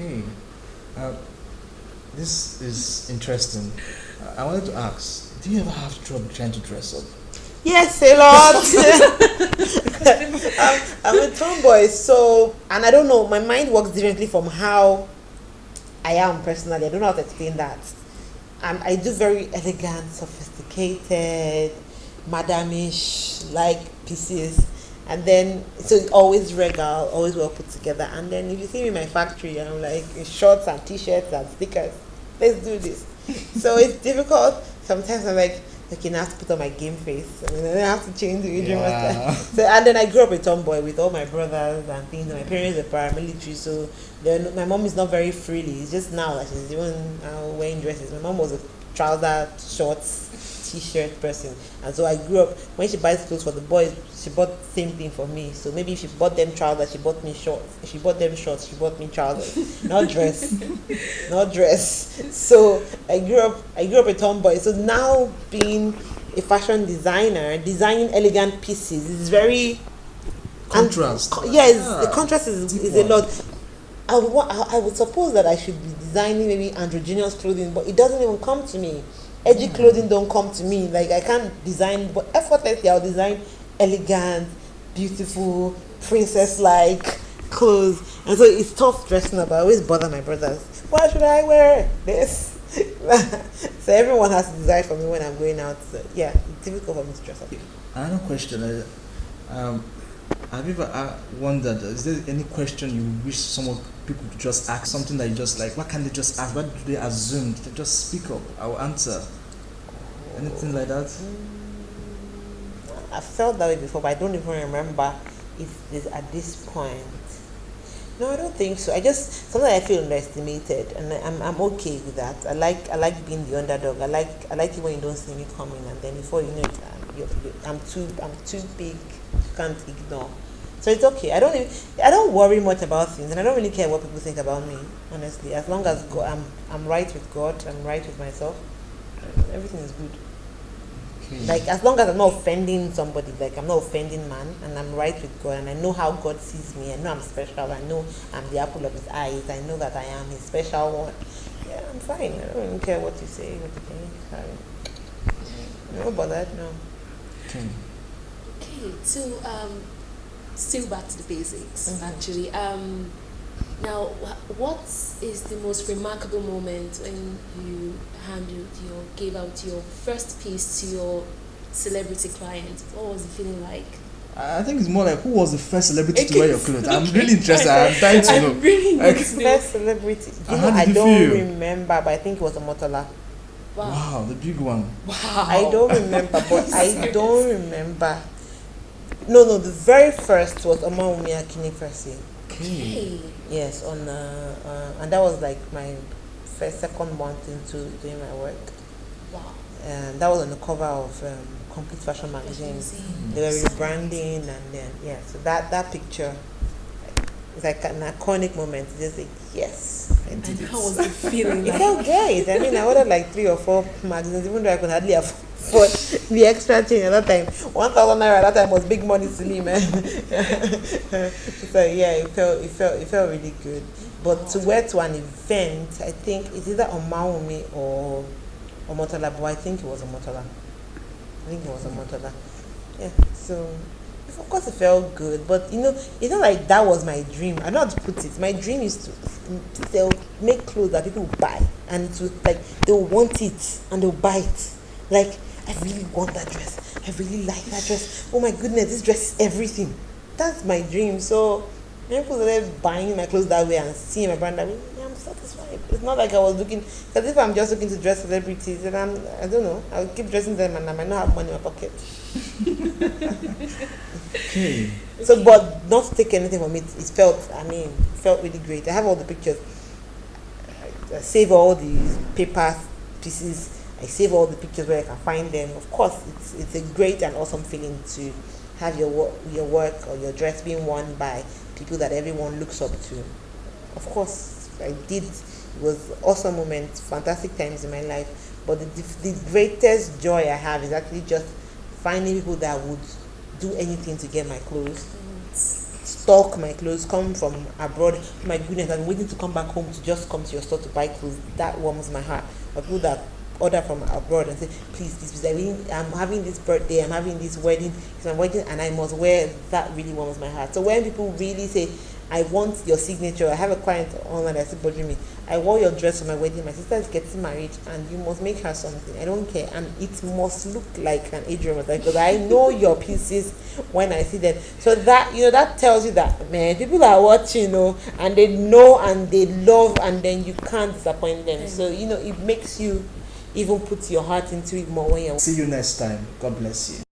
Okay. Uh, this is interesting. I wanted to ask, do you ever have trouble trying to dress up? Yes, a lot. I'm a tomboy, so, and I don't know, my mind works differently from how I am personally. I don't know how to explain that. I do very elegant, sophisticated, madamish like pieces, and then so it's always regal, always well put together. And then if you see me in my factory, I'm like in shorts and t-shirts and stickers. Let's do this. So it's difficult. Sometimes I'm like, okay, now I have to put on my game face. I mean, I have to change the Yeah. So, and then I grew up a tomboy with all my brothers and things. My parents are paramilitary, so then my mom is not very freely. It's just now that she's even wearing dresses. My mom was a trouser, shorts, t-shirt person, and so I grew up. When she buys clothes for the boys, she bought the same thing for me. So maybe if she bought them trousers, she bought me shorts. If she bought them shorts, she bought me trousers, not dress, not dress. So I grew up a tomboy. So now being a fashion designer, designing elegant pieces is very Contrast. the contrast is a lot. I would suppose that I should be designing maybe androgynous clothing, but it doesn't even come to me. Edgy clothing don't come to me. Like I can't design, but effortlessly I'll design elegant, beautiful, princess-like clothes. And so it's tough dressing up. I always bother my brothers. Why should I wear this? So everyone has to decide for me when I'm going out. So yeah, it's difficult for me to dress up. Another question is, have you ever wondered, is there any question you wish people could just ask, something that you just like, what can they just ask, what do they assume? They just speak up, I will answer. Anything like that? I've felt that way before, but I don't even remember if it's at this point. No, I don't think so. Sometimes I feel underestimated, and I'm okay with that. I like being the underdog. I like it when you don't see me coming, and then before you know it, I'm too big. You can't ignore. So it's okay. I don't worry much about things, and I don't really care what people think about me. Honestly, as long as I'm right with God, I'm right with myself, everything is good. Okay. Like as long as I'm not offending somebody, like I'm not offending man, and I'm right with God, and I know how God sees me. I know I'm special. I know I'm the apple of His eyes. I know that I am His special one. Yeah, I'm fine. I don't even care what you say, what you think. No bothered. No. Okay. Okay, so still back to the basics. Actually, now what is the most remarkable moment when you gave out your first piece to your celebrity client? What was the feeling like? I think it's more like, who was the first celebrity to wear your clothes? I'm really interested. I'm dying to know. Really Like, need to know. First celebrity. How did you don't feel? remember, but I think it was Omotola. Wow, the big one. Wow. I don't remember, but I don't remember. No, the very first was Omawumi Akini. Okay. Yes, on and that was like my second month into doing my work. Wow. And that was on the cover of Complete Fashion magazine. They were rebranding, and then so that picture is like an iconic moment. Just like yes, I did And it. how was the feeling It like? felt great. I mean, I ordered like 3 or 4 magazines, even though I could hardly afford the extra change at that time. 1,000 naira at that time was big money to me, man. So yeah, it felt really good. But to wear to an event, I think it's either Omawumi or Omotola, but I think it was Omotola. Yeah. So of course it felt good, but it's not like that was my dream. I don't know how to put it. My dream is to make clothes that people will buy, and to like they'll want it and they'll buy it. Like I really want that dress. I really like that dress. Oh my goodness, this dress is everything. That's my dream. So when people started buying my clothes that way and seeing my brand that way, yeah, I'm satisfied. It's not like I was looking, because if I'm just looking to dress celebrities, then I don't know, I'll keep dressing them and I might not have money in my pocket. Okay. So, but not to take anything from it, it felt really great. I have all the pictures. I save all the paper pieces. I save all the pictures where I can find them. Of course, it's a great and awesome feeling to have your work or your dress being worn by people that everyone looks up to. Of course, I did. It was awesome moments, fantastic times in my life. But the greatest joy I have is actually just finding people that would do anything to get my clothes. stock my clothes, come from abroad. My goodness, I'm waiting to come back home to just come to your store to buy clothes. That warms my heart. Or people that order from abroad and say, please, I'm having this birthday, I'm having this wedding, it's my wedding and I must wear. That really warms my heart. So when people really say, I want your signature. I have a client online that's bothering me. I wore your dress for my wedding. My sister is getting married, and you must make her something. I don't care, and it must look like an EJIRO because I know your pieces when I see them. So that that tells you that man, people are watching, and they know and they love, and then you can't disappoint them. So it makes you even put your heart into it more when you're. See you next time. God bless you.